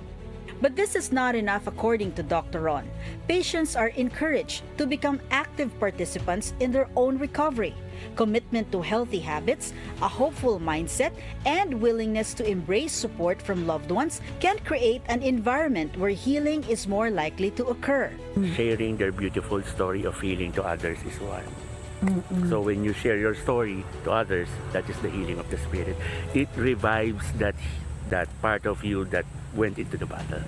But this is not enough according to Dr. Ron. Patients are encouraged to become active participants in their own recovery. Commitment to healthy habits, a hopeful mindset, and willingness to embrace support from loved ones can create an environment where healing is more likely to occur. Sharing their beautiful story of healing to others is one. So when you share your story to others, that is the healing of the spirit. It revives that part of you that went into the battle.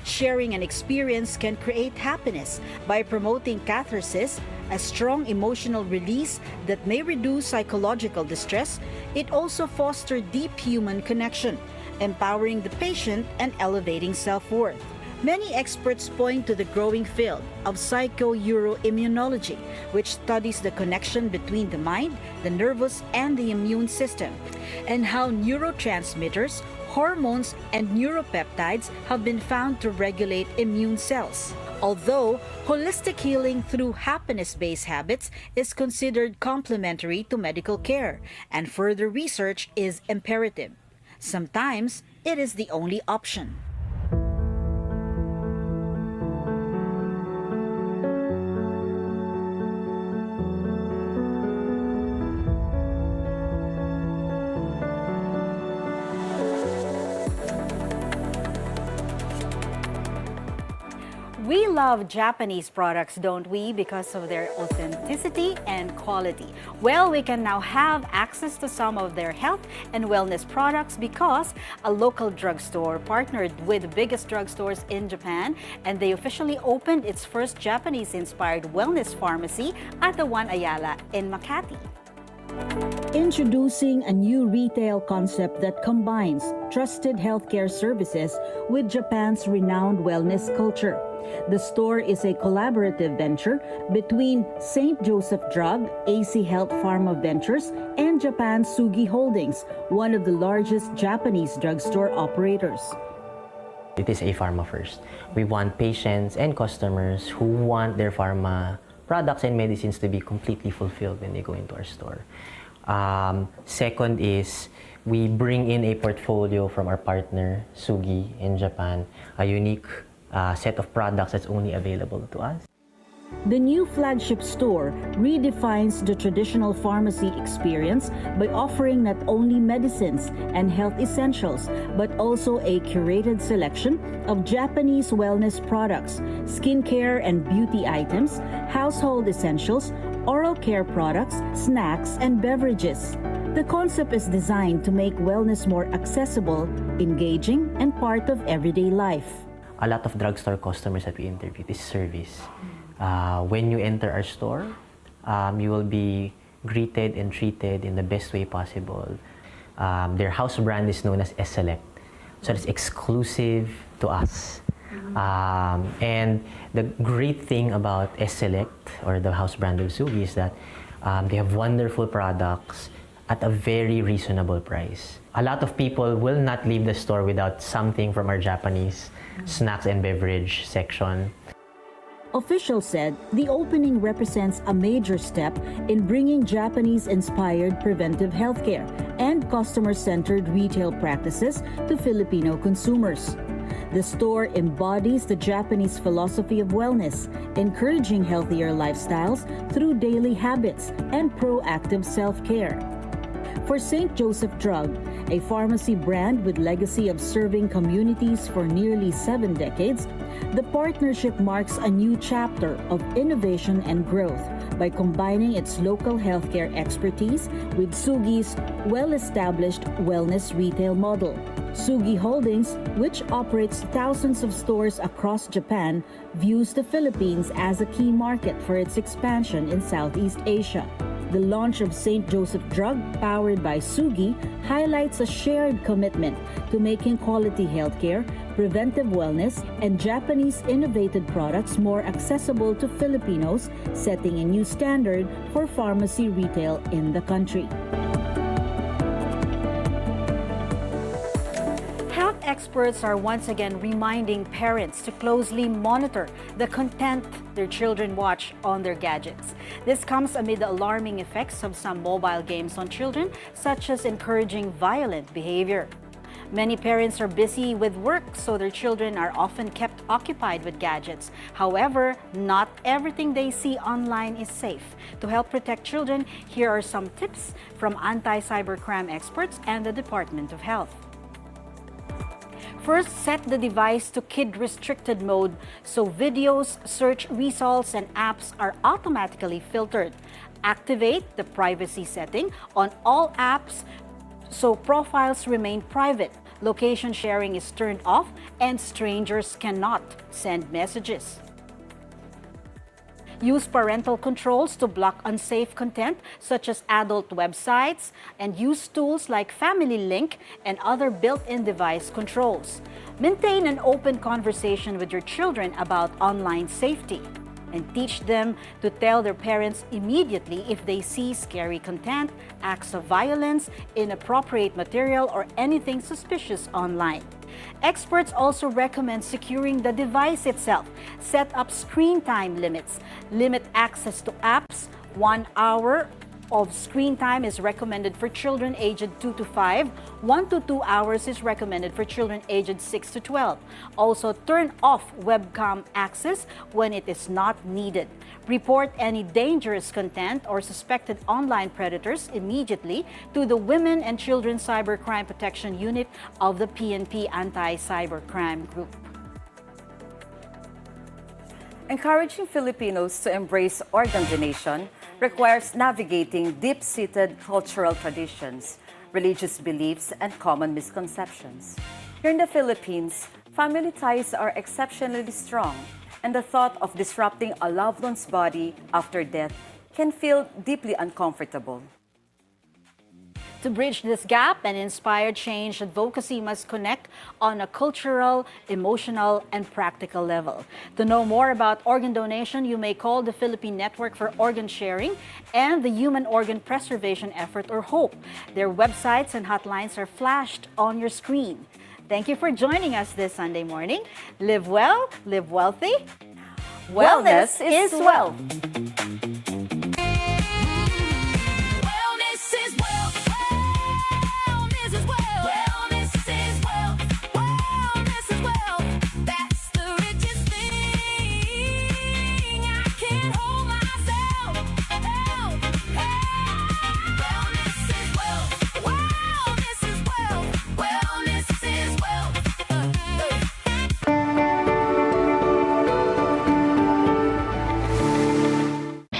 Sharing an experience can create happiness by promoting catharsis, a strong emotional release that may reduce psychological distress. It also fosters deep human connection, empowering the patient and elevating self-worth. Many experts point to the growing field of psychoneuroimmunology, which studies the connection between the mind, the nervous, and the immune system, and how neurotransmitters, hormones, and neuropeptides have been found to regulate immune cells. Although holistic healing through happiness-based habits is considered complementary to medical care, and further research is imperative. Sometimes it is the only option. We love Japanese products, don't we, because of their authenticity and quality. Well, we can now have access to some of their health and wellness products because a local drugstore partnered with the biggest drugstores in Japan, and they officially opened its first Japanese-inspired wellness pharmacy at the One Ayala in Makati. Introducing a new retail concept that combines trusted healthcare services with Japan's renowned wellness culture. The store is a collaborative venture between St. Joseph Drug, AC Health Pharma Ventures, and Japan's Sugi Holdings, one of the largest Japanese drugstore operators. It is a pharma first. We want patients and customers who want their pharma products and medicines to be completely fulfilled when they go into our store. Second is we bring in a portfolio from our partner, Sugi, in Japan, a unique set of products that's only available to us. The new flagship store redefines the traditional pharmacy experience by offering not only medicines and health essentials, but also a curated selection of Japanese wellness products, skincare and beauty items, household essentials, oral care products, snacks, and beverages. The concept is designed to make wellness more accessible, engaging, and part of everyday life. A lot of drugstore customers that we interviewed is service. When you enter our store, you will be greeted and treated in the best way possible. Their house brand is known as S-Select, so it's exclusive to us. And the great thing about S-Select, or the house brand of Sugi, is that they have wonderful products at a very reasonable price. A lot of people will not leave the store without something from our Japanese snacks and beverage section. Officials said the opening represents a major step in bringing Japanese-inspired preventive healthcare and customer-centered retail practices to Filipino consumers. The store embodies the Japanese philosophy of wellness, encouraging healthier lifestyles through daily habits and proactive self-care. For St. Joseph Drug, a pharmacy brand with legacy of serving communities for nearly 7 decades, the partnership marks a new chapter of innovation and growth by combining its local healthcare expertise with Sugi's well-established wellness retail model. Sugi Holdings, which operates thousands of stores across Japan, views the Philippines as a key market for its expansion in Southeast Asia. The launch of St. Joseph Drug, powered by Sugi, highlights a shared commitment to making quality healthcare, preventive wellness, and Japanese innovative products more accessible to Filipinos, setting a new standard for pharmacy retail in the country. Health experts are once again reminding parents to closely monitor the content their children watch on their gadgets. This comes amid the alarming effects of some mobile games on children, such as encouraging violent behavior. Many parents are busy with work, so their children are often kept occupied with gadgets. However, not everything they see online is safe. To help protect children, here are some tips from anti-cybercrime experts and the Department of Health. First, set the device to kid-restricted mode so videos, search results, and apps are automatically filtered. Activate the privacy setting on all apps so profiles remain private. Location sharing is turned off and strangers cannot send messages. Use parental controls to block unsafe content such as adult websites, and use tools like Family Link and other built-in device controls. Maintain an open conversation with your children about online safety, and teach them to tell their parents immediately if they see scary content, acts of violence, inappropriate material, or anything suspicious online. Experts also recommend securing the device itself. Set up screen time limits. Limit access to apps. 1 hour of screen time is recommended for children aged 2 to 5. 1 to 2 hours is recommended for children aged 6 to 12. Also, turn off webcam access when it is not needed. Report any dangerous content or suspected online predators immediately to the Women and Children Cybercrime Protection Unit of the PNP Anti-Cybercrime Group. Encouraging Filipinos to embrace organ donation requires navigating deep-seated cultural traditions, religious beliefs, and common misconceptions. Here in the Philippines, family ties are exceptionally strong, and the thought of disrupting a loved one's body after death can feel deeply uncomfortable. To bridge this gap and inspire change, advocacy must connect on a cultural, emotional, and practical level. To know more about organ donation, you may call the Philippine Network for Organ Sharing and the Human Organ Preservation Effort, or HOPE. Their websites and hotlines are flashed on your screen. Thank you for joining us this Sunday morning. Live well, live wealthy. Wellness is wealth.